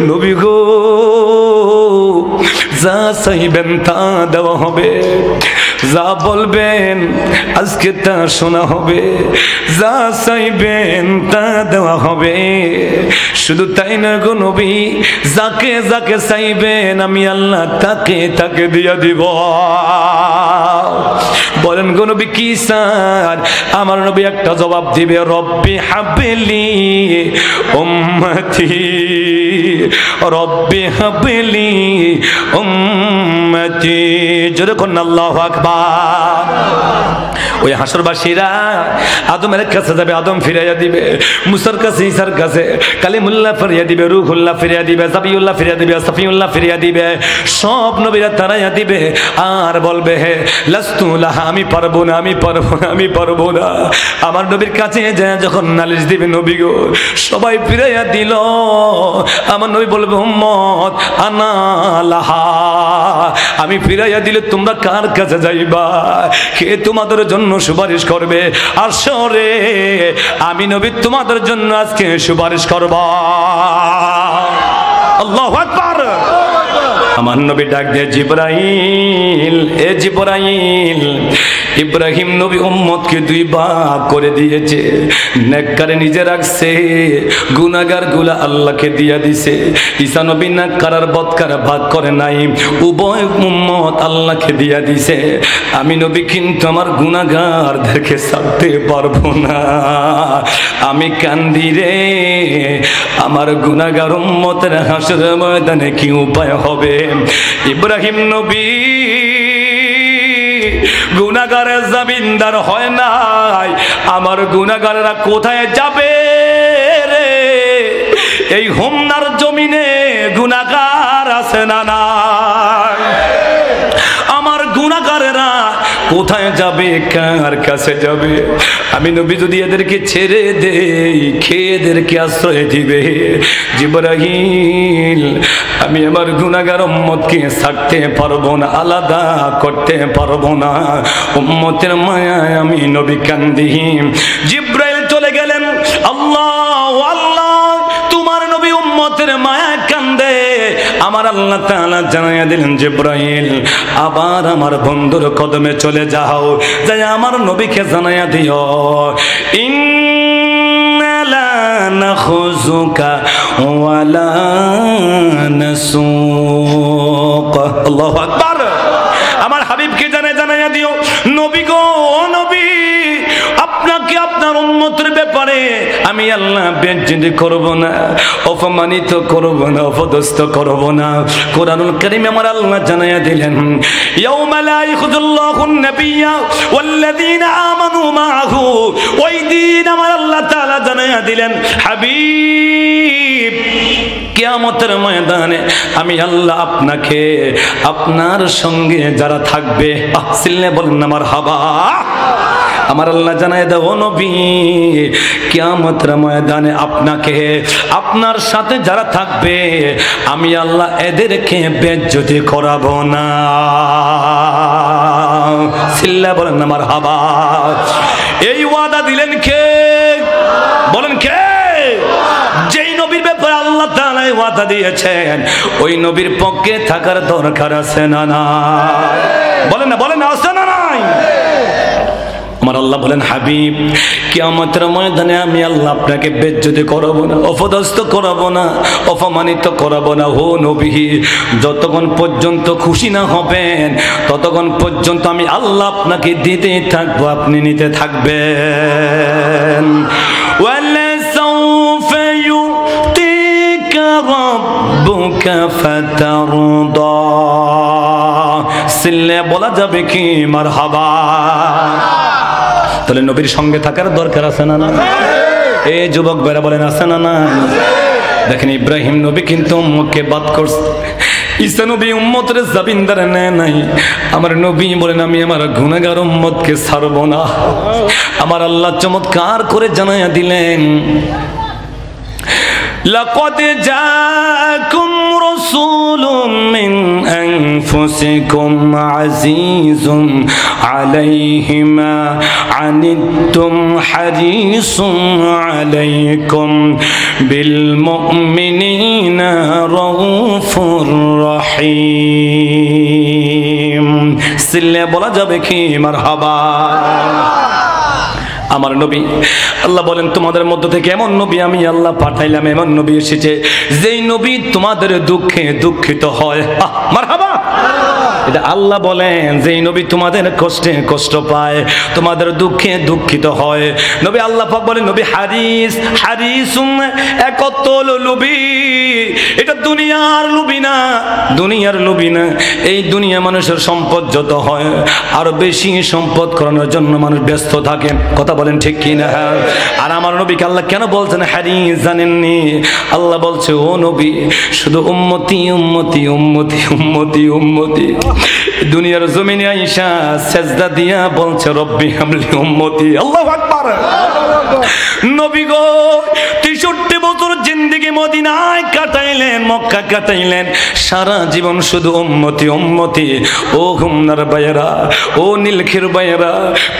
নবী গো যা চাইবেন তা দেওয়া হবে, যা বলবেন আজকে তা শোনা হবে, যা চাইবেন তা দেওয়া হবে। শুধু তাই না গো নবী, যাকে যাকে চাইবেন আমি আল্লাহ তাকে তাকে দিয়া দিব। বলেন গো নবী কি চান? আমার নবী একটা জবাব দিবে, রব্বি হাবলি উম্মতি, রব্বি হাবলি উম্মতি। জোরে করুন আল্লাহু আকবার। ওই হাসরবাসীরা আদমের কাছে যাবে, আদম ফিরাইয়া দিবে। মুসার কাছে, ঈসার কাছে কালিমুল্লাহ ফিরিয়া দিবে, রূহুল্লাহ ফিরিয়া দিবে, সাবিউল্লাহ ফিরিয়া দিবে, সাফিউল্লাহ ফিরিয়া দিবে। সব নবীরা তারাইয়া দিবে আর বলবে হে লাস্তু লাহা, আমি পারবো না, আমি পারবো না, আমি পারবো না। আমার নবীর কাছে যায় যখন নালিশ দিবে, নবী গো সবাই ফিরাইয়া দিল, আমার নবী বলবে উম্মত আনা লাহা, আমি ফিরাইয়া দিলে তোমরা কার কাছে যাইবা? কে তোমাদের জন্য সুপারিশ করবে? আসরে আমি নবী তোমাদের জন্য আজকে সুপারিশ করব। আল্লাহু আকবার। আমার নবী ডাক দিয়ে জিবরাইল, এ জিবরাইল, ইব্রাহিম নবী উম্মতকে দুই ভাগ করে দিয়েছে, নেককারে নিজে রাখছে, গুনাহগার গুলা আল্লাহকে দিয়া দিছে। ঈসা নবী নেককার আর বদকার ভাগ করে নাই, উভয় উম্মত আল্লাহকে দিয়া দিছে। আমি নবী কিন্তু আমার গুনাহগারদেরকে ছাড়তে পারবো না, আমি কান্দি রে আমার গুনাহগার উম্মতের হাসরের ময়দানে কি উপায় হবে? ইব্রাহিম নবী গুনাহগারের জামিনদার হয় নাই, আমার গুনাহগারেরা কোথায় যাবে রে? এই হোমনার জমিনে গুনাহগার আছে না নাই? আমার গুনাহগারেরা কোথায় যাবে, কার কাছে যাবে? আমি নবী যদি এদেরকে ছেড়ে দেই, খেয়ে এদেরকে আশ্রয় দিবে। জিবরাইল, আমি আমার গুনাহগার উম্মতকে ছাড়তে পারবো না, আলাদা করতে পারবো না, উম্মতের মায়ায় আমি নবী কান্দি। জিবরাইল চলে গেলেন। আল্লাহ আল্লাহ, তোমার নবী উম্মতের মায়ায় কান্দে। আমার আল্লাহ তাআলা জানাইয়া দিলেন, জিবরাইল আবার আমার বন্ধুর কদমে চলে যাও, যাই আমার নবীকে জানাইয়া দিও, ইন্না লা নাখুযুকা ওয়া লা নাসুক। আল্লাহু আকবার। আমার হাবিবকে জানাইয়া দিও, নবী গো নবী, আপনাকে আপনার উম্মতের ব্যাপারে আমি আল্লাহ বেজ্জতি করব না, অপমানিত করব না, অপদস্থ করব না। কোরআনুল কারীমে আমার আল্লাহ জানাইয়া দিলেন, ইয়াউমা লা ইয়াখুযুল্লাহুন নাবিয়্যা ওয়াল্লাযীনা আমানু মাআহু। ওই দিন আমার আল্লাহ তাআলা জানাইয়া দিলেন, হাবিব কিয়ামতের ময়দানে আমি আল্লাহ আপনাকে, আপনার সঙ্গে যারা থাকবে, আসলে বলেন আমার হাবা, আমার আল্লাহ জানায় দাও নবী, কিয়ামতের ময়দানে আপনাকে, আপনার সাথে যারা থাকবে আমি আল্লাহ এদেরকে বেজ্জতি করাবো না। সিল্লা বলেন আমার হাবা। এই ওয়াদা দিলেন কে? বলেন কে? যেই নবীর ব্যাপারে আল্লাহ তাআলা ওয়াদা দিয়েছেন, ওই নবীর পক্ষে থাকার দরকার আছে না নাই? বলেন না, বলেন না, আছে না নাই? আমার আল্লাহ বলেন, হাবিব কিয়ামতের ময়দানে আমি আল্লাহ আপনাকে বেজ্জতি করব না, অপদস্থ করব না, অপমানিত করব না। হো নবী, যতক্ষণ পর্যন্ত খুশি না হবেন ততক্ষণ পর্যন্ত আমি আল্লাহ আপনাকে দিতে থাকবো, আপনি নিতে থাকবেন। ওয়ালা সাউফা ইউতিকা রাব্বুকা ফাতারদা। সিল্লে বলা যাবে কি মারহাবা? তাহলে নবীর সঙ্গে থাকার দরকার আছে না না? এই যুবক ভাইরা বলেন আছে না না? দেখেন ইব্রাহিম নবী কিন্তু উম্মতকে বাদ করছে, ঈসা নবী উম্মতের জামিনদার নেয় নাই। আমার নবী বলেন আমি আমার গুনাহগার উম্মতকে ছাড়ব না। আমার আল্লাহ চমৎকার করে জানাইয়া দিলেন, লাকাদ জাআকুম রাসূলুম মিন আনফুসিকুম আজিজুন আলাইহি মা আনিতুম হারিসুন আলাইকুম বিল মুমিনিনা রাউফুর রহিম। সিল্লে বলা যাবে কি মারহাবা। আমার নবী, আল্লাহ বলেন তোমাদের মধ্য থেকে এমন নবী আমি আল্লাহ পাঠাইলাম, এমন নবী এসেছে যেই নবী তোমাদের দুঃখে দুঃখিত হয়। মারহাবা। এটা আল্লাহ বলেন যেই নবী তোমাদের কষ্টে কষ্ট পায়, তোমাদের দুঃখে দুঃখিত হয়। নবী আল্লাহ পাক বলেন নবী হারিস, হারিসুম একতল লোভী। এটা দুনিয়ার লোভী না, দুনিয়ার লোভী না। এই দুনিয়া মানুষের সম্পদ যত হয় আরো বেশি সম্পদ করানোর জন্য মানুষ ব্যস্ত থাকে। কথা বলেন ঠিক কি না? আর আমার নবীকে আল্লাহ কেন বলছেন হারিস জানেননি? আল্লাহ বলছে ও নবী শুধু উম্মতি উম্মতি উম্মতি উম্মতি উম্মতি। দুনিয়ার জমিনে আইসা সেজদা দিয়া বলছে রব্বি হামলি উম্মতি। আল্লাহু আকবার। নবী গো 63 বছর জিন্দেগি মদিনায় কাটাইলেন, মক্কা কাটাইলেন, সারা জীবন শুধু উম্মতি উম্মতি। ও হুমনার বাইরা, ও নীলক্ষীর বাইরা,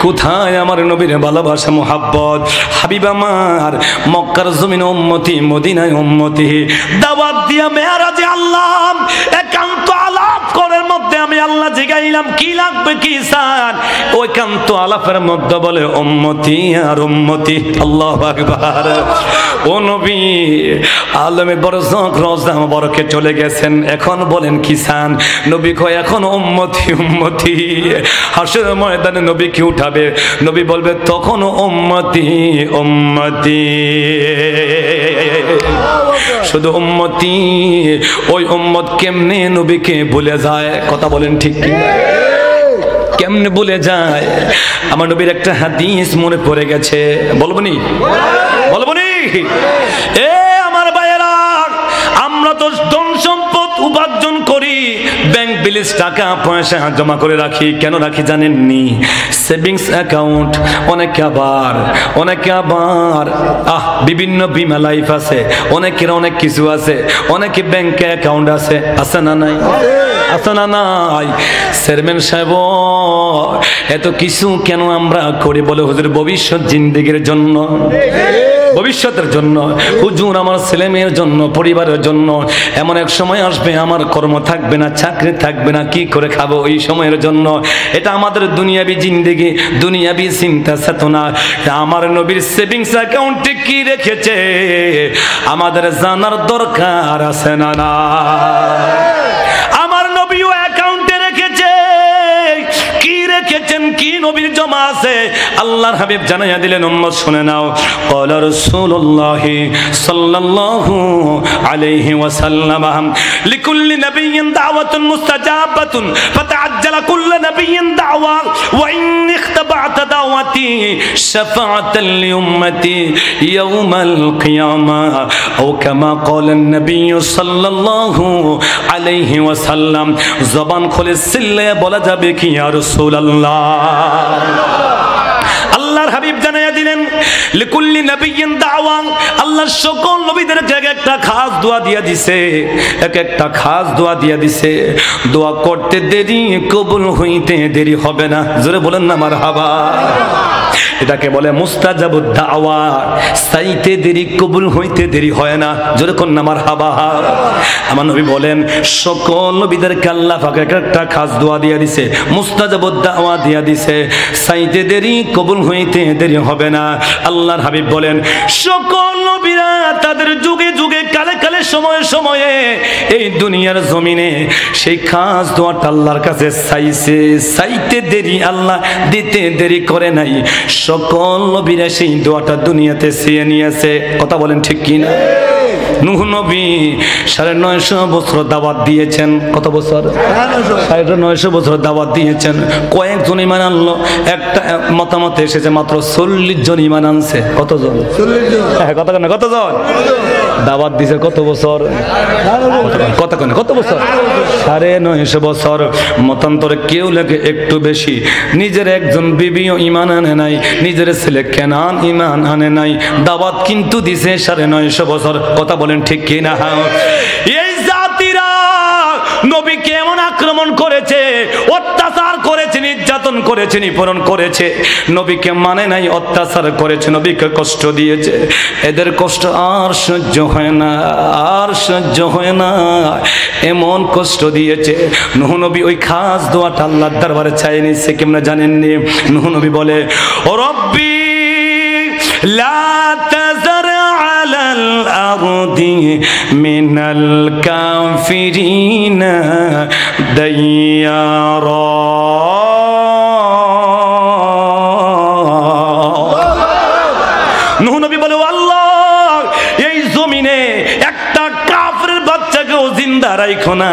কোথায় আমার নবীর ভালোবাসা মোহাব্বত? হাবিব আমার মক্কার জমিনে উম্মতি, মদিনায় উম্মতি। দাওয়াত দিয়া মেরাজে আল্লাহ একান্ত আলাপ করার মধ্যে আমি আল্লাহ জিগাইলাম কি লাগবে কি চান? ওই একান্ত আলাপের মধ্যে বলে উম্মতি আর উম্মতি। আল্লাহু আকবার। ও নবী আলমে বরজক রওজা মুবারকে চলে গেছেন, এখন বলেন কি চান? নবী কয় এখন উম্মতি উম্মতি। হাসরের ময়দানে নবী কি উঠাবে? নবী বলবে তখন উম্মতি উম্মতি, শুধু উম্মতি। ওই উম্মত কেমনে নবীকে ভুলে যায়? কথা বলেন ঠিক কি? কেমনে ভুলে যায়? আমার নবীর একটা হাদিস মনে পড়ে গেছে, বলবো নি? বলবো নি? এ আমার ভাইয়েরা, আমরা তো ধন সম্পদ উপার্জন করি, ব্যাংক ব্যালেন্স টাকা পয়সা জমা করে রাখি। কেন রাখি জানেননি? Savings account. অনেকে আবার বিভিন্ন বীমা লাইফ আছে, অনেকের অনেক কিছু আছে, অনেকে ব্যাংকে অ্যাকাউন্ট আছে, আছে না নাই? আছে না নাই? চেয়ারম্যান সাহেব এত কিছু কেন আমরা করি? বলে হুজুর ভবিষ্যৎ জিন্দেগির জন্য, ভবিষ্যতের জন্য, হুজুর আমার ছেলে মেয়ের জন্য, পরিবারের জন্য। এমন এক সময় আসবে আমার কর্ম থাকবে না, চাকরি থাকবে না, কি করে খাবো? ওই সময়ের জন্য। এটা আমাদের দুনিয়াবি জিন্দেগি, দুনিয়াবি চিন্তা চেতনা। আমার নবীর সেভিংস অ্যাকাউন্টে কি রেখেছে আমাদের জানার দরকার আছে না? না, আমার নবীও অ্যাকাউন্টে রেখেছে। কি রেখেছেন? কি নবীর জমা আছে? আল্লাহর হাবিব জানাইয়া দিলেন, উম্মত শুনে নাও। ক্বালা রাসূলুল্লাহ সাল্লাল্লাহু আলাইহি ওয়াসাল্লাম লিকুল্লি নাবিয়্যিন দাওয়াতুন মুস্তাজাবাতুন ফাতাআজ্জালা কুল্লু নাবিয়্যিন দাওয়া ওয়া ইন ইখতাবা'তা দাওয়াতি শাফাআতান লিউম্মতি ইয়াওমাল কিয়ামাহ আও কামা ক্বালা আন-নাবিয়্যু সাল্লাল্লাহু আলাইহি ওয়াসাল্লাম। জবান খুলে চিল্লায়া বলা যাবে কি ইয়া রাসূলুল্লাহ? আল্লাহর হাবিব জানাইয়া দিলেন লিকুল্লি নাবিয়্যিন দাওয়া। আল্লাহ সকল নবীদের এক একটা খাস দোয়া দিয়া দিছে, এক একটা খাস দোয়া দিয়া দিছে। দোয়া করতে দেরি, কবুল হইতে দেরি হবে না। জোরে বলেন না মারহাবা। এটাকে বলে মুস্তাজাবুদ দাওয়া। চাইতে দেরি, কবুল হইতে দেরি হয় না। জোরে কোন না মারহাবা। আমার নবী বলেন সকল নবীদেরকে আল্লাহ পাক একটা খাস দোয়া দিয়া দিছে, মুস্তাজাবুদ দাওয়া দিয়া দিছে। চাইতে দেরি, কবুল হইতে দেরি হবে না। আল্লাহর হাবিব বলেন সকল নবীরা তাদের যুগে যুগে, কালে কালে, সময়ে সময়ে এই দুনিয়ার জমিনে সেই খাস দোয়াটা আল্লাহর কাছে চাইছে। চাইতে দেরি, আল্লাহ দিতে দেরি করে নাই। সকল নবীরা সেই দোয়াটা দুনিয়াতে চেয়ে নিয়েছে। কথা বলেন ঠিক কিনা? নূহ নবী 950 বছর দাওয়াত দিয়েছেন। কত বছর? 950 বছর দাওয়াত দিয়েছেন। কয়েকজন ঈমান আনলো? একটা মতামত এসেছে মাত্র 40 জন ঈমান আনছে। কতজন? 40 জন। কতজন দাওয়াত দিয়েছে? কত বছর? কত বছর? 950 বছর। মতান্তরে কেউ লেগে একটু বেশি। নিজের একজন বিবিও ঈমান আনে নাই, নিজের ছেলে কেনান ঈমান আনে নাই। দাওয়াত কিন্তু দিছে 950 বছর। কথা বলেন ঠিক কিনা? এই জাতিরা নবীকে এমন আক্রমণ করে করেছে, নিপীড়ন করেছে, নবীকে মানে নাই, অত্যাচার করেছে, নবীকে কষ্ট দিয়েছে। এদের কষ্ট আর সহ্য হয় না, আর সহ্য হয় না, এমন কষ্ট দিয়েছে। নূহ নবী ওই খাস দোয়াটা আল্লাহর দরবারে চাই নিছে, কেমনে জানেননি? নূহ নবী বলে, ও রব্বি লা তাযার আলাল আরদি মিনাল কাফিরিনা দাইয়ারা। নূহ নবী বলে, ও আল্লাহ, এই জমিনে একটা কাফেরের বাচ্চাকেও জিন্দা রাখো না,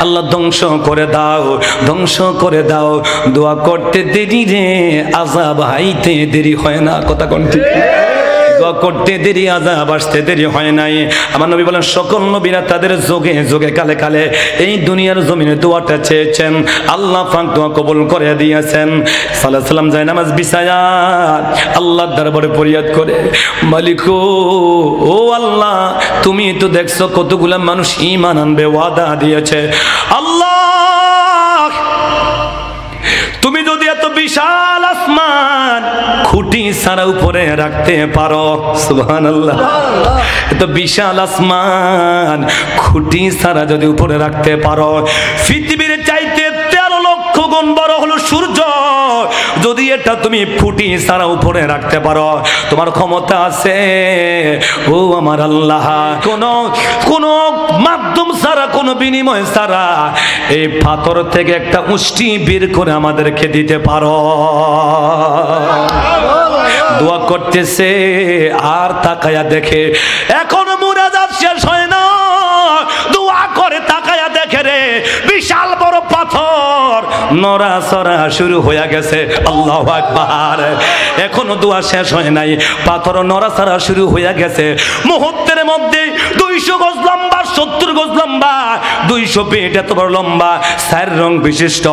আল্লাহ ধ্বংস করে দাও, ধ্বংস করে দাও। দোয়া করতে দেরি রে, আযাব হাইতে দেরি হয় না। কথা কোন ঠিক? দোয়া করতে দেরি, আযাব আসতে দেরি হয় নাই। আমার নবী বলেন, সকল নবীরা তাদের যোগে যোগে কালে কালে এই দুনিয়ার জমিনে দোয়াটা চেয়েছেন, আল্লাহ পাক দোয়া কবুল করে দিয়েছেন। সাল্লাল্লাহু আলাইহি সাল্লাম যায় নামাজ বিছায়া আল্লাহর দরবারে ফরিয়াদ করে, মালিক ও আল্লাহ, তুমি তো দেখছো কতগুলা মানুষ ঈমান আনবে, ওয়াদা দিয়েছে। আল্লাহ, তুমি যদি এত বিশাল আসমান খুঁটি ছাড়া উপরে রাখতে পারো, সুবহানাল্লাহ, এত বিশাল আসমান খুঁটি ছাড়া যদি উপরে রাখতে পারো, পৃথিবীর চাইতে 13 লক্ষ গুণ বড় হলো সূর্য, যদি এটা তুমি ফুটি ছাড়া উপরে রাখতে পারো, তোমার ক্ষমতা আছে ও আমার আল্লাহ। কোন মাধ্যম ছাড়া, কোন বিনিময় ছাড়া এই পাথর থেকে একটা উষ্টি বের করে আমাদেরকে দিতে পারো। দোয়া করতেছে আর তাকায়া দেখে, এখনো মুনাজাত শেষ হয় না, দোয়া করে তাকায়া দেখে রে, বিশাল বড় পাথর নড়াচড়া শুরু হয়ে গেছে। আল্লাহু আকবার। এখনো দোয়া শেষ হয় নাই, পাথর নড়াচড়া শুরু হয়ে গেছে। মুহূর্তের মধ্যে 200 গজ লম্বা, 70 গজ লম্বা, 200 ফিট এত বড় লম্বা, 4 রং বিশিষ্ট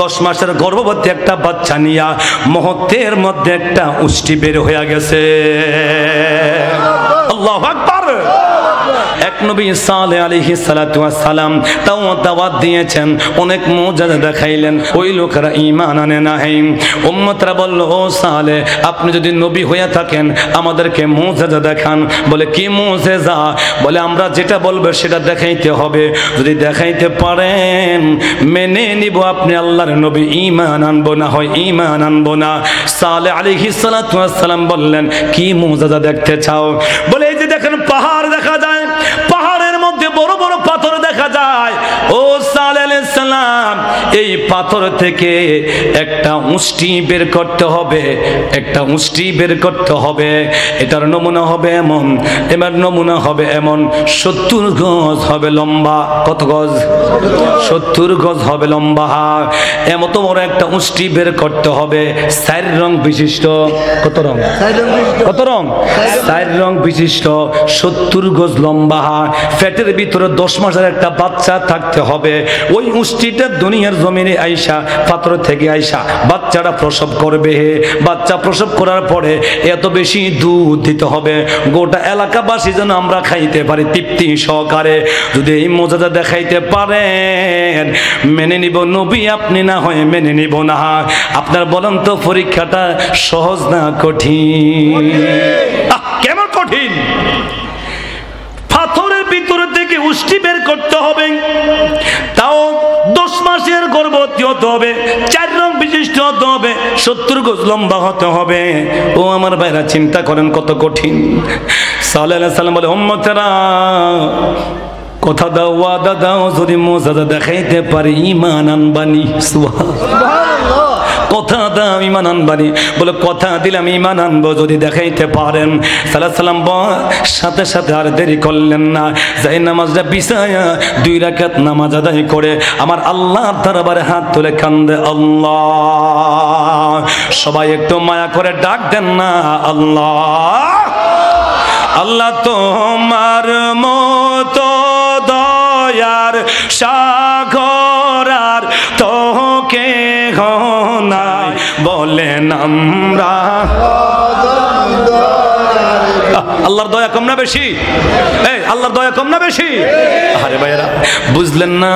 10 মাসের গর্ভবতী একটা বাচ্চা নিয়া মুহূর্তের মধ্যে একটা উষ্টি বের হয়ে গেছে। আল্লাহু আকবার। এক নবী সালেহ আলাইহিস সালাতু ওয়াস সালাম তাও দাওয়াত দিয়েছেন, অনেক মুজিজা দেখাইলেন, ওই লোকেরা ঈমান আনে নাই। উম্মতরা বলল, ও সালেহ, আপনি যদি নবী হয়ে থাকেন আমাদেরকে মুজিজা দেখান। বলে, কি মুজিজা? বলে, আমরা যেটা বলবো সেটা দেখাইতে হবে, যদি দেখাইতে পারেন মেনে নিব আপনি আল্লাহর নবী, ঈমান আনবো না হয় ঈমান আনবো না। সালেহ আলাইহিস সালাতু ওয়াস সালাম বললেন, কি মুজিজা দেখতে চাও? বলে, এই যে দেখেন পাহাড় দেখা যায়, পাহাড়ের মধ্যে বড় বড় পাথর দেখা যায়। ও সালেহ আলাইহিস সালাম, এই পাথর থেকে একটা উষ্টি বের করতে হবে, একটা উষ্টি বের করতে হবে। এটার নমুনা হবে এমন, এবার নমুনা হবে এমন, 70 গজ হবে লম্বা। কত গজ? 70 গজ হবে লম্বা। এমত বড় একটা উষ্টি বের করতে হবে, 4 রং বিশিষ্ট। কত রং? কত রং? 4 রং বিশিষ্ট, 70 গজ লম্বা। পেটের ভিতরে 10 মাসের একটা বাচ্চা থাকতে হবে। ওই উষ্টিটা দুনিয়ার জমিনে আইসা, পাত্র থেকে আইসা বাচ্চাটা প্রসব করবে। বাচ্চা প্রসব করার পরে এত বেশি দুধ দিতে হবে, গোটা এলাকাবাসী যেন আমরা খাইতে পারি তৃপ্তি সহকারে। যদি এই মজাটা দেখাইতে পারেন মেনে নিব, নবী আপনি না হয় মেনে নিব না। আপনার বলেন তো পরীক্ষাটা সহজ না কঠিন? কেমন কঠিন? পাথরের ভিতর থেকে উষ্টি বের করতে হবে, তাও 10 মাসের গর্ভবতী হতে হবে, 4 রং বিশিষ্ট হতে হবে, 70 গজ লম্বা হতে হবে। ও আমার ভাইরা, চিন্তা করেন কত কঠিন। সালেহ আলাইহিস সালাম বলে, উম্মতেরা কথা দাও, ওয়াদা দাও, যদি মুজিজা দেখাইতে পারি ঈমান আনবানি। সুবহানাল্লাহ। কথা দাও, ঈমান আনবানি। বলে, কথা দিলাম, ঈমান আনবো যদি দেখাইতে পারেন। সাল্লাল্লাহু আলাইহি সাল্লাম সাথে সাথে আর দেরি করলেন না, যাই নামাজটা বিছায়া 2 রাকাত নামাজ আদায় করে আমার আল্লাহর দরবারে হাত তুলে কান্দে, আল্লাহ। সবাই একটু মায়া করে ডাক দেন না, আল্লাহ। আল্লাহ তোমার মতো দয়ার সাগর আর তোকে নাই বলেন আমরা। আল্লাহর দয়া কম না বেশি? এই আল্লাহর দয়া কম না বেশি? আরে ভাইরা, বুঝলেন না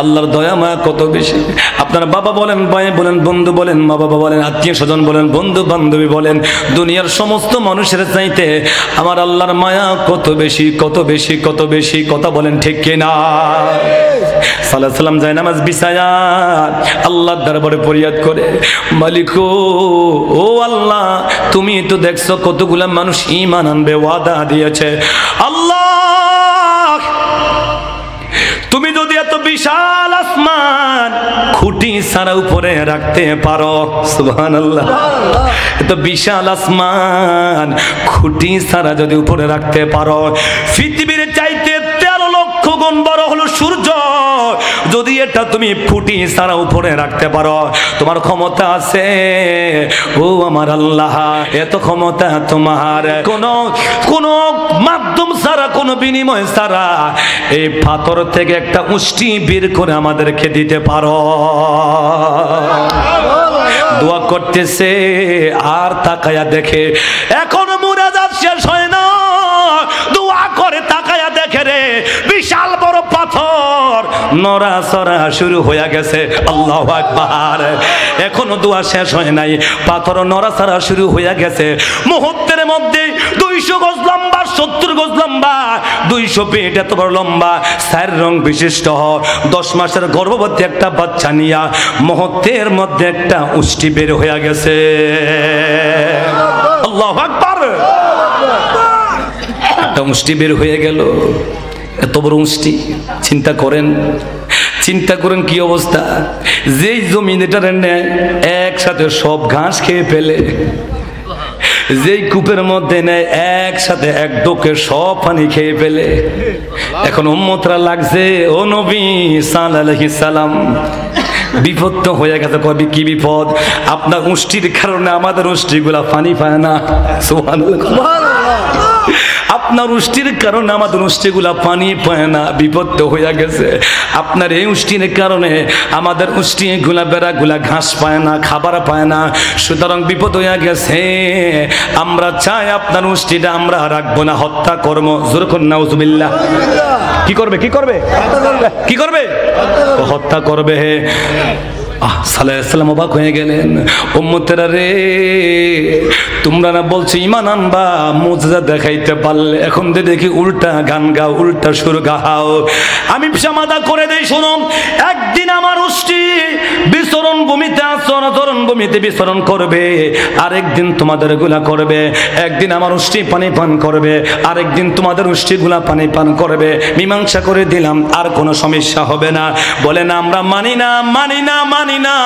আল্লাহর দয়া মায়া কত বেশি। আপনার বাবা বলেন, ভাই বলেন, বন্ধু বলেন, মা বাবা বলেন, আত্মীয় স্বজন বলেন, বন্ধু বান্ধবী বলেন, দুনিয়ার সমস্ত মানুষের চাইতে আমার আল্লাহর মায়া কত বেশি, কত বেশি, কত বেশি। কথা বলেন ঠিক কিনা? সাল্লাল্লাহু আলাইহি সাল্লাম যায় নামাজ বিছায়া আল্লাহর দরবারে ফরিয়াদ করে, মালিক ও আল্লাহ, তুমি তো দেখছো কতগুলা মানুষ ঈমান আনবে, ওয়াদা দিয়েছে। আল্লাহ, তুমি যদি এত বিশাল আসমান খুঁটি ছাড়া উপরে রাখতে পারো, সুবহানাল্লাহ, এত বিশাল আসমান খুঁটি ছাড়া যদি উপরে রাখতে পারো, পৃথিবীর চাইতে 13 লক্ষ গুণ বড় হলো সূর্য, যদি এটা তুমি খুঁটি ছাড়া উপরে রাখতে পারো, তোমার ক্ষমতা আছে ও আমার আল্লাহ। এত ক্ষমতা তোমার, কোন মাধ্যম ছাড়া, কোন বিনিময় ছাড়া এই পাথর থেকে একটা উষ্টি বের করে আমাদেরকে দিতে পারো। দোয়া করতেছে আর তাকায়া দেখে, এখনো মুনাজাত শেষ হয় না, দোয়া করে তাকায়া দেখে রে বিশাল বড় পাথর নড়াচড়া শুরু হয়ে গেছে। আল্লাহু আকবার। এখনো দোয়া শেষ হয় নাই, পাথর নড়াচড়া শুরু হয়ে গেছে। মুহূর্তের মধ্যে 200 গজ লম্বা, 70 গজ লম্বা, 200 ফিট এত বড় লম্বা, 4 রং বিশিষ্ট 10 মাসের গর্ভবতী একটা বাচ্চা নিয়া মুহূর্তের মধ্যে একটা উষ্টি বের হয়ে গেছে। আল্লাহু আকবার। একটা উষ্টি বের হয়ে গেল, এত বড় উষ্টি। চিন্তা করেন, চিন্তা করেন কি অবস্থা। যেই জমিন এটা নেয় একসাথে সব ঘাস খেয়ে ফেলে, যেই কূপের মধ্যে নেয় একসাথে এক ডোকে সব পানি খেয়ে ফেলে। এখন উম্মতরা লাগছে, ও নবী সাল্লাল্লাহু আলাইহি সাল্লাম, বিপদ তো হয়ে গেছে। কবি কি বিপদ? আপনার উষ্টির কারণে আমাদের উষ্টিগুলা পানি পায় না। সুবহানাল্লাহ। আপনার উষ্টির কারণে আমাদের উষ্টিগুলা পানি পায় না, বিপদ তো হয়ে গেছে। আপনার এই উষ্টির কারণে আমাদের উষ্টিগুলা বেড়াগুলা ঘাস পায় না, খাবার পায় না, সুতরাং বিপদ হয়ে গেছে। আমরা চাই আপনার উষ্টিটা আমরা রাখবো না, হত্যা কর্ম। জোরকন নাউজুবিল্লাহ। কি করবে? কি করবে? কি করবে? হত্যা করবে। সাল্লাল্লাহু আলাইহি সাল্লাম অবাক হয়ে গেলেন, উম্মতেরা রে, তোমরা না বলছো ঈমান আনবা, মুজিজা দেখাইতে পারলে, এখন দেখি উল্টা গান গাও, উল্টা সুর গাও। আমি সমাধান করে দেই, শোনো। একদিন আমার উষ্টি বিচরণ ভূমিতে, আচরণ ভূমিতে বিচরণ করবে, আরেকদিন তোমাদের গুলা করবে। একদিন আমার উষ্টি পানি পান করবে, আরেকদিন তোমাদের উষ্টি গুলা পানি পান করবে। মীমাংসা করে দিলাম, আর কোনো সমস্যা হবে না। বলে না, আমরা মানি না, মানি না, মানি না।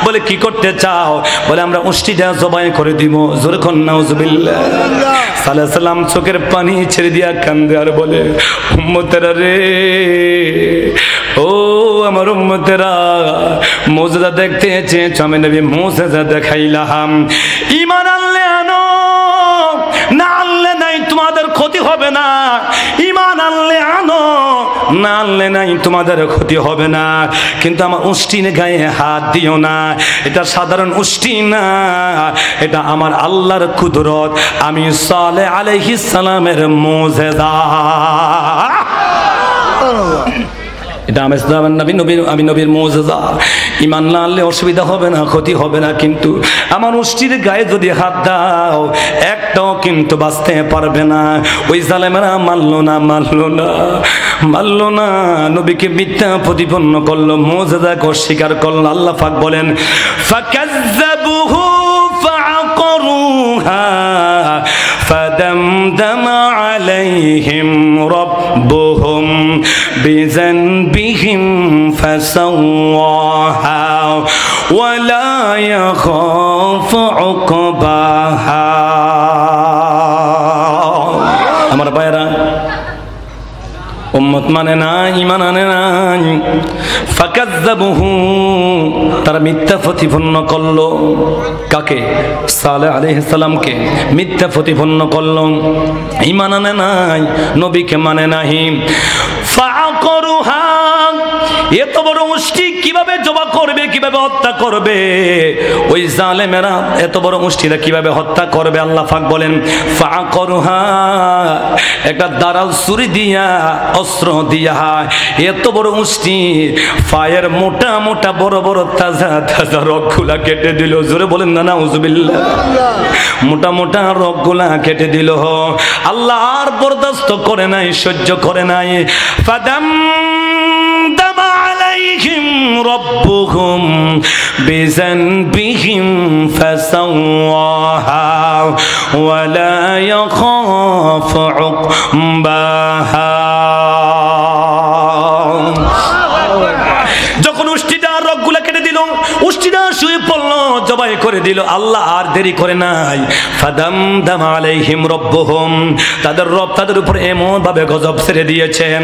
বলে কি করতে চাও? বলে আমরা উষ্টিটা জবাই করে দিব। জোরকন নাউজুবিল্লাহ। সাল্লাল্লাহু আলাইহি সাল্লাম চোখের পানি ছেড়ে দিয়া কান্দে আর বলে, উম্মতেরা রে, ও আমার উম্মতেরা, মুজিজা দেখতে চেয়েছো, আমি নবী মুজিজা দেখাইলাম। ঈমান আনলে আনো, না আনলে নাই, তোমাদের ক্ষতি হবে না। ঈমান আনলে আনো, না আনলে নাই, তোমাদের ক্ষতি হবে না। কিন্তু আমার উষ্টির গায়ে হাত দিও না। এটা সাধারণ উষ্টি না, এটা আমার আল্লাহর কুদরত, আমি সালেহ আলাইহিস সালামের মুজিজা। এটা আমি নবীর মুজিজা। ঈমান না আনলে অসুবিধা হবে না, ক্ষতি হবে না, কিন্তু আমার উষ্টির গায়ে যদি হাত দাও একটাও কিন্তু বাঁচতে পারবে না। ওই জালেমেরা মানলো না, মানলো না, মানলো না, নবীকে মিথ্যা প্রতিপন্ন করলো, মুজিজাকে অস্বীকার করলো। আল্লাহ পাক বলেন, ফাকাজ্জাবুহু ফাআকরুহা فدمدم عليهم ربهم بذنبهم فسواها ولا يخاف عقباها। আমার ভাইরা, উম্মত মানে না, ঈমান আনে না। ফাকাজ্জাবুহু, তারা মিথ্যা প্রতিপন্ন করলো। কাকে? সালেহ আলাইহিস সালামকে মিথ্যা প্রতিপন্ন করলো। ঈমান আনে নাই, নবীকে মানে নাই। ফাআকরুহা, এত বড় উষ্টি কিভাবে জবাই করবে, কিভাবে হত্যা করবে, ওই জালেমেরা এত বড় মুষ্টিরা কিভাবে হত্যা করবে। আল্লাহ পাক বলেন ফাকরুহা, একটা দারাল ছুরি দিয়া, অস্ত্র দিয়া এত বড় মুষ্টি ফায়ের মোটা মোটা বড় বড় তাজা তাজা রগগুলা কেটে দিল। জোরে বলেন না নাউজুবিল্লাহ। মোটা মোটা রগগুলা কেটে দিল। আল্লাহ আর বরদাস্ত করে নাই, সহ্য করে নাই। ফাদাম দামা আলাইহিম রব্বুহুম বিযানবিহিম ফাসাওয়াহা ওয়ালা ইয়াখাফু উকবাহা। যখন উষ্টিটা রগগুলা কেটে দিল, উষ্টিটা শুয়ে পড়লো, জবাই করে দিল। আল্লাহ আর দেরি করে নাই। ফাদাম দাম আলাইহিম রব্বুহুম, তাদের রব তাদের উপর এমন ভাবে গজব ছেড়ে দিয়েছেন।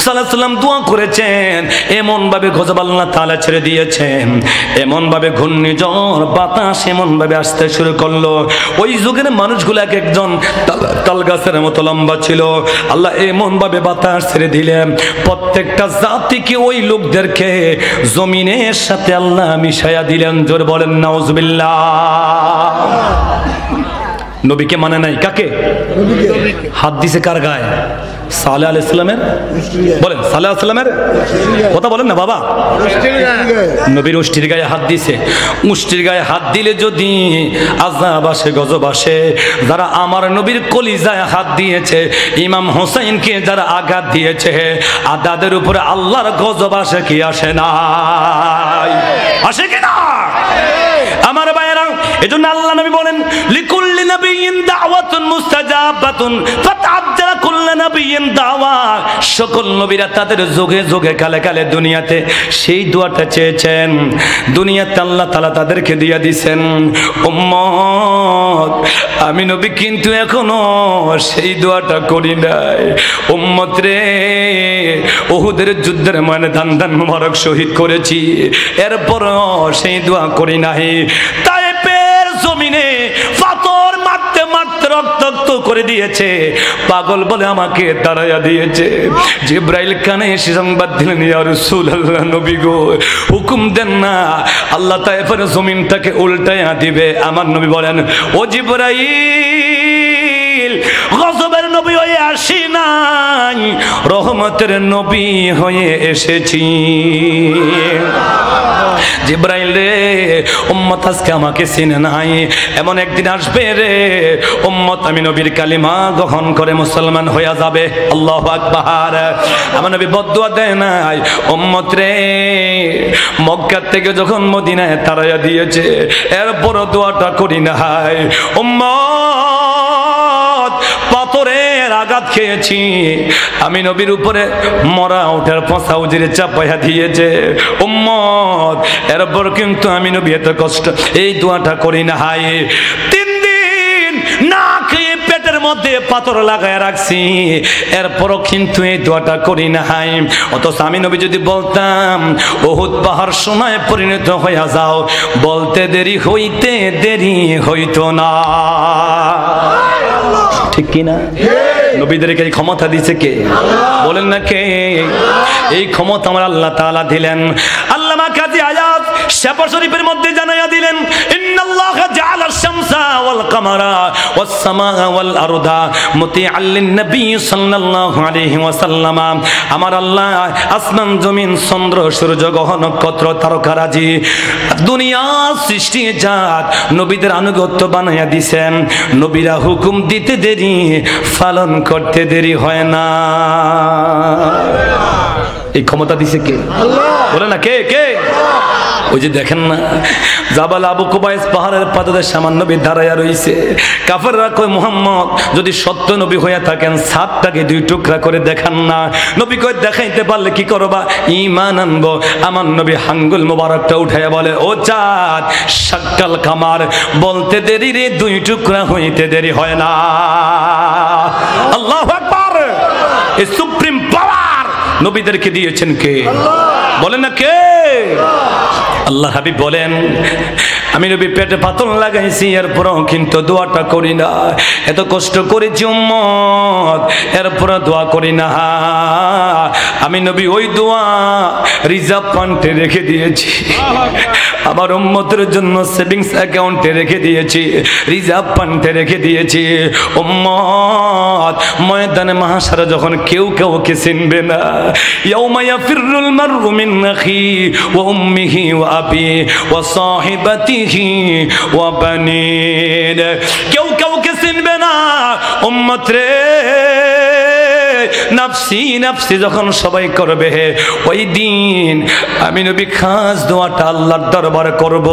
সাল্লাল্লাহু আলাইহি সাল্লাম দোয়া করেছেন, এমন ভাবে গজব আল্লাহ তাআলা ছেড়ে দিয়েছেন, এমন ভাবে ঘূর্ণিঝড় বাতাস এমন ভাবে আসতে শুরু করলো। ওই যুগের মানুষগুলো এক একজন তাল গাছের মতো লম্বা ছিল। আল্লাহ এমন ভাবে বাতাস ছেড়ে দিলেন, প্রত্যেকটা জাতিকে ওই লোকদেরকে জমিনের সাথে আল্লাহ মিশায়া দিলেন। জোরে বলেন নাউজুবিল্লাহ। নবীকে মানে নাই, কাকে? হাত দিছে কার গায়ে? সালেহ আলাইহিস সালামের। বলেন সালেহ আলাইহিস সালামের কথা বলেন না বাবা। নবীর উষ্টির গায়ে হাত দিছে। উষ্টির গায়ে হাত দিলে যদি আযাব আসে, গজব আসে। যারা আমার নবীর কলিজায় হাত দিয়েছে, ইমাম হোসেনকে যারা আঘাত দিয়েছে, তাদের উপরে আল্লাহর গজব আসে কি আসে না? আসে কি না? আমার ভাইয়েরা, এজন্য আল্লাহ নবী বলেন লিকুল্লি নাবিয়্যিন দাওয়াতুন মুস্তাজাবাতুন ফাতাআজ্জালা কুল্লু নাবিয়্যিন দাওয়া। সকল নবীরা তাদের যুগে যুগে কালে কালে দুনিয়াতে সেই দোয়াটা চেয়েছেন, দুনিয়াতে আল্লাহ তাআলা তাদেরকে দিয়ে দিয়েছেন। উম্মত, আমি নবী কিন্তু এখনো সেই দোয়াটা করি নাই। উম্মত রে, উহুদের যুদ্ধের ময়দান দান মুবারক শহীদ করেছি, এরপরও সেই দোয়া করি নাই। তায়েফের জমিনে পাথর মারতে মারতে রক্তাক্ত করে দিয়েছে, পাগল বলে আমাকে তাড়াইয়া দিয়েছে। জিবরাইল কানে এসে সংবাদ দিলেন, ইয়া রাসূলুল্লাহ, নবী গো হুকুম দেন না, আল্লাহ তায়েফের জমিনটাকে উল্টাইয়া দিবে। আমার নবী বলেন, ও জিবরাইল, গজবের নবী হয়ে আসি নাই, রহমতের নবী হয়ে এসেছি। জিবরাইল রে, উম্মত আজকে আমাকে চিনে নাই, এমন একদিন আসবে রে উম্মত আমি নবীর কালিমা গ্রহণ করে মুসলমান হয়ে যাবে। আল্লাহু আকবার। আমার নবী বদদুয়া দেয় নাই, উম্মত রে মক্কা থেকে যখন মদিনায় তাড়াইয়া দিয়েছে, এরপর দোয়াটা করি নাই। উম্মত, পাথরের আঘাত খেয়েছি, আমি নবীর উপরে মরা উঠার পচা উজিরে চাপাইয়া দিয়েছে। উম্মত, এরপর কিন্তু আমি নবী এত কষ্ট এই দোয়াটা করি না। হাই 3 দিন না খেয়ে পেটের মধ্যে পাথর লাগায় রাখছি, এরপরও কিন্তু এই দোয়াটা করি না। হাই অথচ আমি নবী যদি বলতাম উহুদ পাহাড় সোনায় পরিণত হইয়া যাও, বলতে দেরি হইতে দেরি হইতো না। ঠিক কিনা? নবীদেরকে এই ক্ষমতা দিয়েছে কে? বলেন না কে? এই ক্ষমতা আমার আল্লাহ তাআলা দিলেন। আল্লামা কাজী আয়াত শাফা শরীফের মধ্যে জানাইয়া দিলেন, ইন্নাল্লাহা জাআলা আশ-শামসা ওয়াল কামারা ওয়াস সামাআ ওয়াল আরদা মুতিআল লিন-নবী সাল্লাল্লাহু আলাইহি ওয়াসাল্লাম। আমার আল্লাহ আসমান জমিন চন্দ্র সূর্য গ্রহ নক্ষত্র তারকারাজি দুনিয়া সৃষ্টি জাত নবীদের আনুগত্য বানাইয়া দিবেন। নবীরা হুকুম দিতে দেরি, পালন করতে দেরি হয় না। এই ক্ষমতা দিছে কে? আল্লাহ। বলে না কে? কে? ওই যে দেখেন না, জাবাল আবু কুবাইস পাহাড়ের পাদদেশে সামান্য নবী দাঁড়াইয়া রইছে। কাফেররা কয়, মুহাম্মদ যদি সত্য নবী হইয়া থাকেন ছাদটাকে 2 টুকরা করে দেখান না। নবী কয়, দেখাইতে পারলে কি করবা? ঈমান আনবো। আমার নবী হাঙ্গুল মোবারকটা উঠাইয়া বলে, ও চাঁদ, শাক্কাল কামার, বলতে দেরি রে 2 টুকরা হইতে দেরি হয় না। আল্লাহু আকবার। এই সুপ্রিম পাওয়ার নবীদেরকে দিয়েছেন কে? বলেন না কে? আল্লাহ হাবিব বলেন, আমি নবী পেটে পাথর লাগাইছি, এরপরও কিন্তু দোয়াটা করি না। এত কষ্ট করেছি উম্মত, এরপরও দোয়া করি না। আমি নবী ওই দোয়া রিজার্ভ ফান্ডে রেখে দিয়েছি, আমার উম্মতের জন্য সেভিংস অ্যাকাউন্টে রেখে দিয়েছি, রিজার্ভ ফান্ডে রেখে দিয়েছি। উম্মত, ময়দানে মাহশারে যখন কেউ কাউকে চিনবে না, ইয়াউমা ইয়াফিরুল মারউ মিন আখি ওয়া উম্মিহি ওয়া আবি ওয়া সাহিবাতিহি ওয়া বানিন, কেউ কাউকে চিনবে না। উম্মত রে, নাফসি নাফসি যখন সবাই করবে, ওই দিন আমি নবী খাস দোয়াটা আল্লাহর দরবারে করব,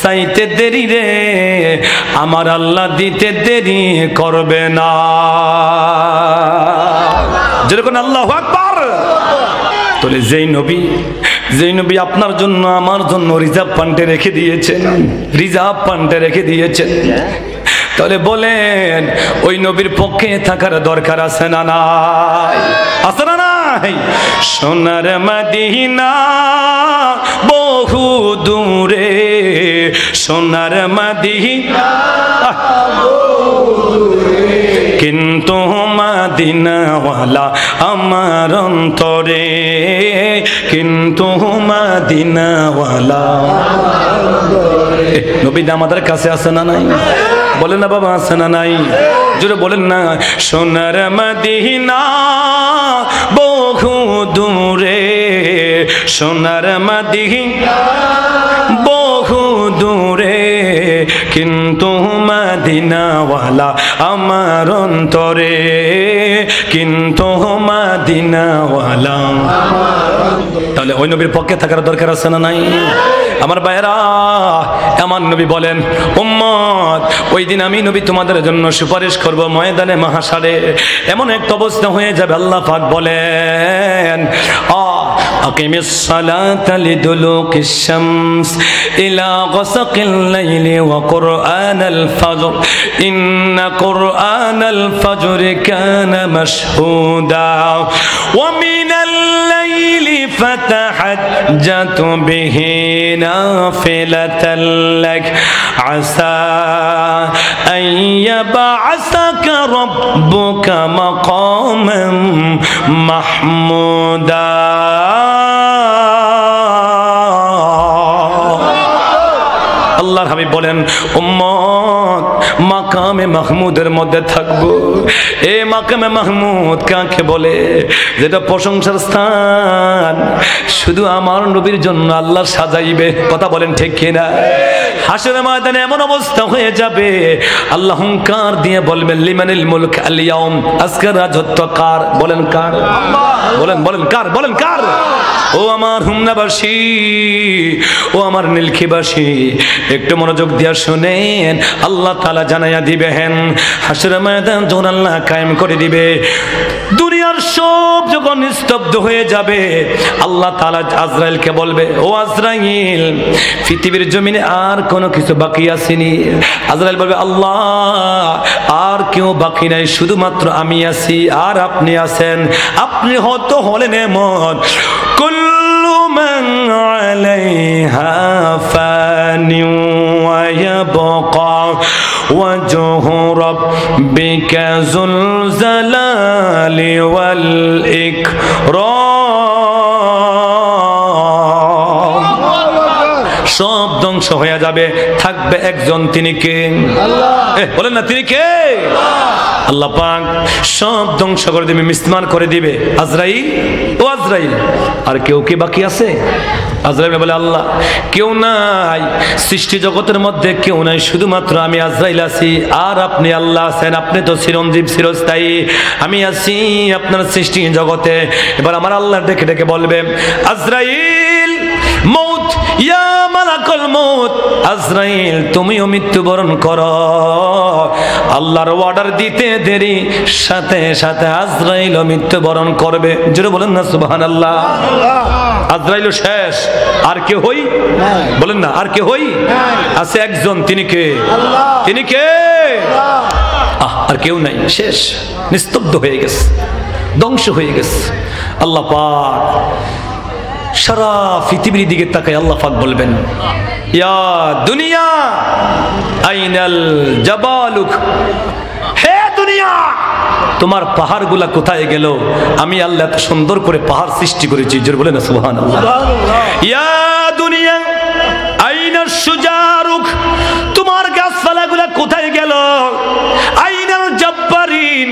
চাইতে দেরি রে আমার আল্লাহ দিতে দেরি করবে না। যেরকম আল্লাহু আকবার। তাহলে যেই নবী আপনার জন্য আমার জন্য রিজার্ভ ফান্ডে রেখে দিয়েছেন, রিজার্ভ ফান্ডে রেখে দিয়েছেন, তাহলে বলেন ওই নবীর পক্ষে থাকার দরকার আছে না নাই? আছে না নাই? সোনার মদিনা বহু দূরে, সোনার মদিনা কিন্তু মদিনাওয়ালা আমার অন্তরে, কিন্তু মদিনাওয়ালা। নবীটা আমাদের কাছে আছে না নাই? বলেন না বাবা, আছে না নাই? জোরে বলেন না। সোনার মদিনা বহু দূরে, সোনার মদিনা বহু দূরে কিন্তু মদিনাওয়ালা আমার অন্তরে, কিন্তু মদিনাওয়ালা। তাহলে ওই নবীর পক্ষে থাকার দরকার আছে না নাই? আমার ভাইয়েরা, আমার নবী বলেন উম্মত, ওই দিন আমি নবী তোমাদের জন্য সুপারিশ করব ময়দানে মাহশারে। এমন একটা অবস্থা হয়ে যাবে, আল্লাহ পাক বলেন আকিমিস সালাতা লিদুলুকিশ শামস ইলা গাসাকিল লাইলি ওয়া কুরআনাল ফজর ইন্না কুরআনাল ফজরি কানা মাশহুদা ওয়া মিনাল লাইলি ফাতাহাজ্জাত বিহি নাফিলাতাল লাক আসা আন ইয়াবআসাকা রাব্বুকা মাকামান মাহমুদা। আল্লাহর হাবিব বলেন উম্মত, মাকামে মাহমুদের মধ্যে থাকবো। এ মাকামে মাহমুদ কাকে বলে? যেটা প্রশংসার স্থান, শুধু আমার নবীর জন্য আল্লাহ সাজাইবে। কথা বলেন ঠিক কিনা? হাসরের ময়দানে এমন অবস্থা হয়ে যাবে, আল্লাহ হুঙ্কার দিয়ে বলবেন লিমানিল মুলক আল ইয়াউম, আজকের রাজত্ব কার? বলেন কার? বলেন বলেন কার? বলেন কার? ও আমার হুমনাবাসী, ও আমার নীলক্ষীবাসী, একটু মনোযোগ দিয়া শুনেন। আল্লাহ তাআলা জানাইয়া দিবেন, হাসরের ময়দান যখন আল্লাহ কায়েম করে দিবে, দুনিয়ার সব যখন নিস্তব্ধ হয়ে যাবে, আল্লাহ তাআলা আজরাইলকে বলবে, ও আজরাইল, পৃথিবীর জমিনে আর কোনো কিছু বাকি আসেনি? আজরাইল বলবে, আল্লাহ, আর কেউ বাকি নাই, শুধুমাত্র আমি আছি আর আপনি আছেন। আপনি হয়তো হলেন এমন কুল্লু মান আলাইহা ফানি ওয়া ইয়াবকা ওয়াজহু রাব্বিকা যুল জালালি ওয়াল ইকরাম। সব ধ্বংস হয়ে যাবে, থাকবে একজন, তিনি কে? আল্লাহ। বলেন না, তিনি কে? আল্লাহ পাক সব ধ্বংস করে দিবে, মিসমান করে দিবে। আজরাইল, ও আজরাইল, আর কেউ কি বাকি আছে? আজরাইল বলে, আল্লাহ, কেউ নাই, সৃষ্টি জগতের মধ্যে কেউ নাই, শুধুমাত্র আমি আজরাইল আছি আর আপনি আল্লাহ আছেন। আপনি তো চিরঞ্জীব, চিরস্থায়ী, আমি আছি আপনার সৃষ্টি জগতে। এবার আমার আল্লাহ ডেকে ডেকে বলবে, আজরাইল, মউত, ইয়া মালাকুল মউত, আজরাইল, তুমিও মৃত্যুবরণ করো। আল্লাহর অর্ডার দিতে দেরি, সাথে সাথে আজরাইলও মৃত্যুবরণ করবে। জোরে বলেন না সুবহানাল্লাহ। আজরাইলও শেষ, আর কে হই? বলেন না, আর কে হই? আছে একজন, তিনি কে? আল্লাহ। তিনি কে? আর কেউ নাই, শেষ, নিস্তব্ধ হয়ে গেছে, ধ্বংস হয়ে গেছে। আল্লাহ পাক সারা পৃথিবীর দিকে তাকায় আল্লাহ পাক বলবেন, ইয়া দুনিয়া আইনাল জাবালুক, হে দুনিয়া তোমার পাহাড়গুলা কোথায় গেল? আমি আল্লাহ এত সুন্দর করে পাহাড় সৃষ্টি করেছি, জোরে বলেন সুবহানাল্লাহ। ইয়া দুনিয়া আইনাশ সুজারুক, তোমার গাছপালাগুলা কোথায় গেল? আইনাল জাব্বারিন,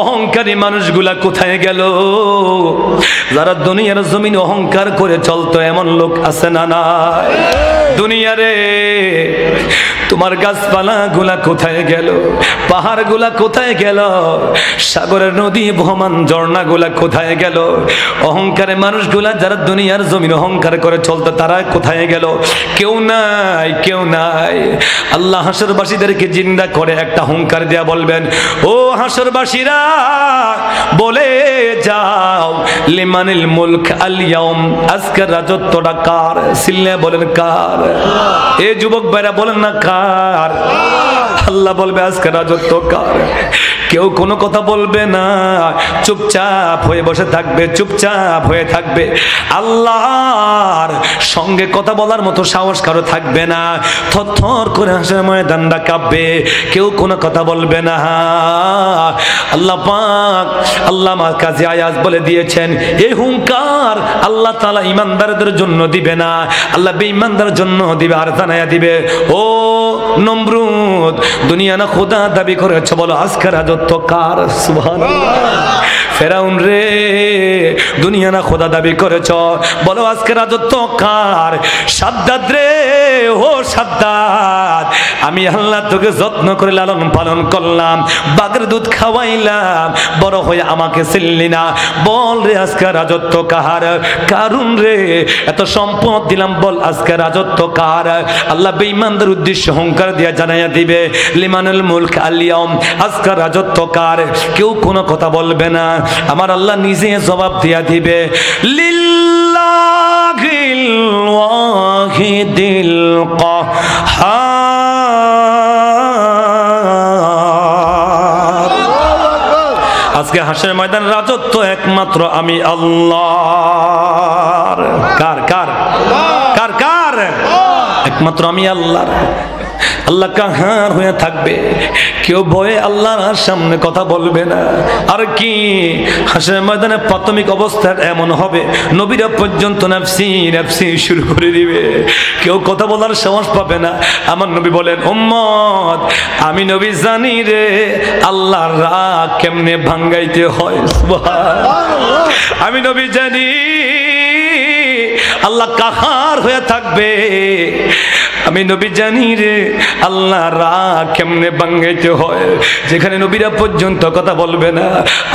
অহংকারী মানুষগুলা কোথায় গেল? যারা দুনিয়ার জমিন অহংকার করে চলতো এমন লোক আছে না নাই? দুনিয়ারে তোমার গাছপালা গুলা কোথায় গেল? পাহাড় গুলা কোথায় গেল? সাগরের নদী বহমান ঝর্ণা গুলা কোথায় গেল? অহংকারে মানুষগুলা যারা দুনিয়ার জমিন অহংকার করে চলতো তারা কোথায় গেল? কেউ নাই, কেউ নাই। আল্লাহ হাসরবাসীদেরকে জিন্দা করে একটা হুঙ্কার দেয়া বলবেন, ও হাসরবাসীরা বলে যাও, লিমানিল মুলক আল ইয়াউম, আজকের রাজত্বটা কার? সিল্লে বলেন কার? এ যুবক ভাইরা বলেন না কার? আল্লাহ বলবে আজকে রাজত্ব কার? কেউ কোনো কথা বলবে না, চুপচাপ হয়ে বসে থাকবে, চুপচাপ হয়ে থাকবে। আল্লাহর সঙ্গে কথা বলার মতো সাহস কারো থাকবে না। থরথর করে হাসের ময়দানটা কাঁপবে, কেউ কোনো কথা বলবে না। আল্লাহ পাক আল্লামা কাজী আয়াজ বলে দিয়েছেন, এই হুঙ্কার আল্লাহ তাআলা ঈমানদারদের জন্য দিবে না, আল্লাহ বেঈমানদের জন্য দিবে। আর জানায়া দিবে, ও নমরুদ, দুনিয়া না খোদা দাবি করেছে, বলো আজকে রাজত্ব কার? সুবহানাল্লাহ। ফেরাউন রে, দুনিয়া না খোদা দাবি করেছ, বলো আজকে রাজত্ব কার? সাদ্দাত রে, ও সাদ্দাত, আমি আল্লাহ তোকে যত্ন করে লালন পালন করলাম, বাগের দুধ খাওয়াইলাম, বড় হয়ে আমাকে চিনলি না, বল রে আজকে রাজত্ব কার? কারুন রে, এত সম্পদ দিলাম, বল আজকে রাজত্ব কার? আল্লাহ বেঈমানদের উদ্দেশ্যে হুঙ্কার দিয়ে জানাইয়া দিবে, লিমানুল মুলক আল ইয়াউম, আজকে রাজত্ব কার? কেউ কোনো কথা বলবে না, আমার আল্লাহ নিজে জবাব দিয়া দিবে, লিল্লাহিল ওয়াহিদিল কাহ্হার। আজকে হাসরের ময়দান রাজত্ব একমাত্র আমি আল্লাহর। কার কার কার কার? একমাত্র আমি আল্লাহর। আল্লাহ কাহার হয়ে থাকবে, কেউ ভয়ে আল্লাহর সামনে কথা বলবে না। আর কি হাসরের ময়দানে প্রাথমিক অবস্থা এমন হবে, নবীরা পর্যন্ত নাফসি নাফসি শুরু করে দিবে, কেউ কথা বলার সাহস পাবে না। আমার নবী বলেন, উম্মত আমি নবী জানি রে আল্লাহর রাগ কেমনে ভাঙ্গাইতে হয়। সুবহানাল্লাহ। আমি নবী জানি আল্লাহ কাহার হয়ে থাকবে, আমি নবী জানি রে আল্লাহ রাগ কেমনে ভাঙাইতে হয়। যেখানে নবীরা পর্যন্ত কথা বলবে না,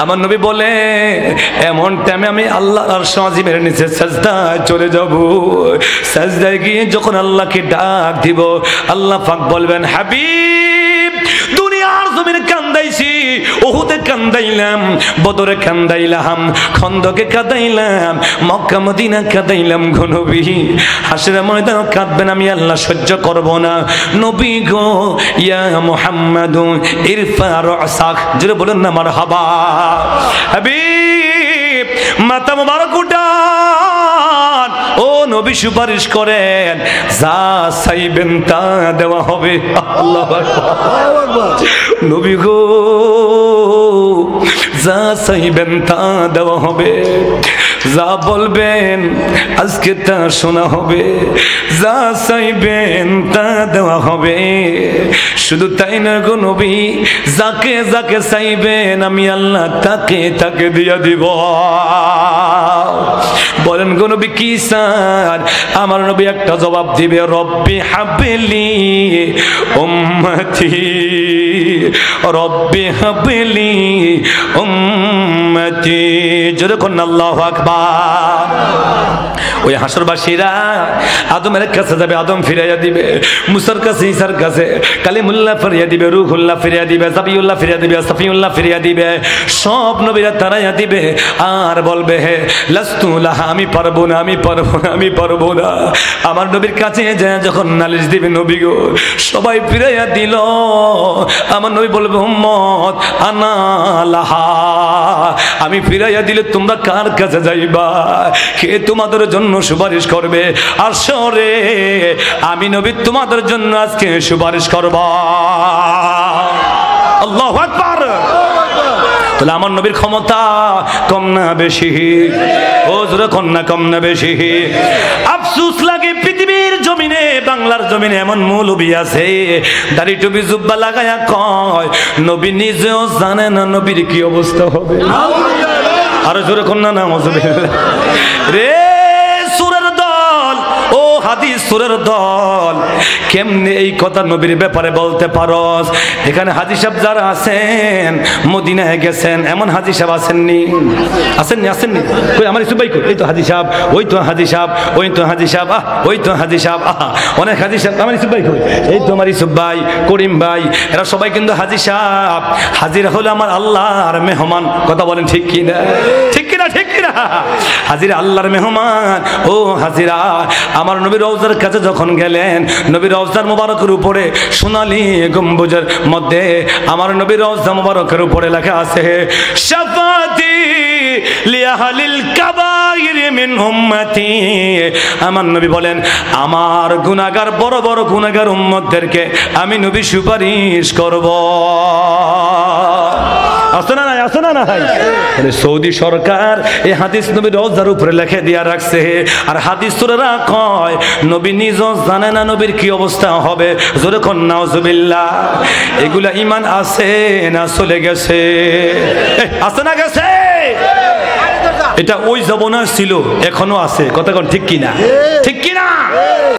আমার নবী বলে এমন টাইমে আমি আল্লাহর আরশ আজিমের নিচে সাজদায় চলে যাব। সাজদায় গিয়ে যখন আল্লাহকে ডাক দিব, আল্লাহ পাক বলবেন, হাবিব দুনিয়ার জমিনে কান্দাইছি, উহুদে কান্দাইলাম, বদরে কান্দাইলাম, খন্দকে কাঁদাইলাম, মক্কা মদিনা কাঁদাইলাম গো নবী, হাসরের ময়দানে কাঁদবেন, আমি আল্লাহ সহ্য করব না। নবী গো, ইয়া মুহাম্মাদু ইরফা রাসাক, জোরে বলেন না মারহাবা। হাবিব মাথা মোবারক উঠান, ও নবী সুপারিশ করেন, যা চাইবেন তা দেওয়া হবে। আল্লাহু আকবার। নবী গো, যা চাইবেন তা দেওয়া হবে, যা বলবেন আজকে তা শোনা হবে, যা চাইবেন তা দেওয়া হবে। শুধু তাই না গো নবী, যাকে যাকে চাইবেন আমি আল্লাহ তাকে তাকে দিয়া দিব। বলেন গো নবী কি চান? আমার নবী একটা জবাব দিবে, রব্বি হাবলি উম্মতি, রব্বি হাবলি উম্মতি। জোরে কোন আল্লাহু আকবার। ওই হাসরবাসীরা আদমের কাছে যাবে, আদম ফিরাইয়া দিবে, মুসার কাছে ঈসার কাছে কালিমুল্লাহ ফিরিয়ে দিবে, রূহুল্লাহ ফিরিয়ে দিবে, জাবিউল্লাহ ফিরিয়ে দিবে, সাফিউল্লাহ ফিরিয়ে দিবে, সব নবীরা তারাইয়া দিবে। আর বলবে, হে লাস্তু লাহা, আমি পারবো না, আমি পারবো না, আমি পারবো না। আমার নবীর কাছে যায় যখন নালিশ দিবে, নবী গো সবাই ফিরাইয়া দিল, আমার নবী বলবে, উম্মত আনা লাহা, আমি ফিরাইয়া দিলে তোমরা কার কাছে যাইবা? কে তোমাদের জন্য জন্য সুপারিশ করবে। আসরে আমি নবী তোমাদের জন্য আজকে সুপারিশ করব। আল্লাহু আকবার। তাহলে আমার নবীর ক্ষমতা কম না বেশি? ও জোরে কম না, কম না বেশি? আফসোস লাগে পৃথিবীর জমিনে, বাংলার জমিনে এমন মৌলবী আছে দাড়ি টুপি জুব্বা লাগায়া কয় নবী নিজেও জানে না নবীর কি অবস্থা হবে। আরো জোরে কম না, নাউযুবিল্লাহ। রে সুরের দল, ও হাদিস সুরের দল, কেমনে এই কথা নবীর ব্যাপারে বলতে পারস? এখানে হাজী সাহেব যারা আছেন মদিনায় গেছেন, এমন হাজী সাহেব আসেননি? আসেননি? আসেননি? কই আমার ইসুফ ভাই কই? এই তো হাজী সাহেব, ওই তো হাজী সাহেব, ওই তো হাজী সাহেব, ওই তো হাজী সাহেব, অনেক হাজী সাহেব। আমার ইসুফ ভাই কই? এই তো আমার ইসুফ ভাই, করিম ভাই, এরা সবাই কিন্তু হাজী সাহেব। হাজিরা হলো আমার আল্লাহর মেহমান। কথা বলেন ঠিক কি না? ঠিক কিনা? ঠিক কিনা? হাজিরা আল্লাহর মেহমান। ও হাজিরা, আমার নবী রওজার কাছে যখন গেলেন, নবী রওজার মুবারকের উপরে সোনালী গম্বুজের মধ্যে আমার নবী রওজা মুবারকের উপরে লেখা আছে শাফাতি লিআহলিল কাবাইর মিন উম্মতি। আমার নবী বলেন আমার গুনাহগার, বড় বড় গুনাহগার উম্মতদেরকে আমি নবী সুপারিশ করব। আছে না নাই? আছে না নাই? সৌদি সরকার এই হাদিস নবী রওজার উপরে লিখে দিয়া রাখছে। আর হাদিস সুরারা কয় নবী নিজেও জানে না নবীর কি অবস্থা হবে। জোরে কোন নাউযুবিল্লাহ। এগুলা ঈমান আছে না চলে গেছে? আছে না গেছে? এটা ওই জমানায় ছিল, এখনো আছে। কথা কোন ঠিক কিনা? ঠিক কিনা?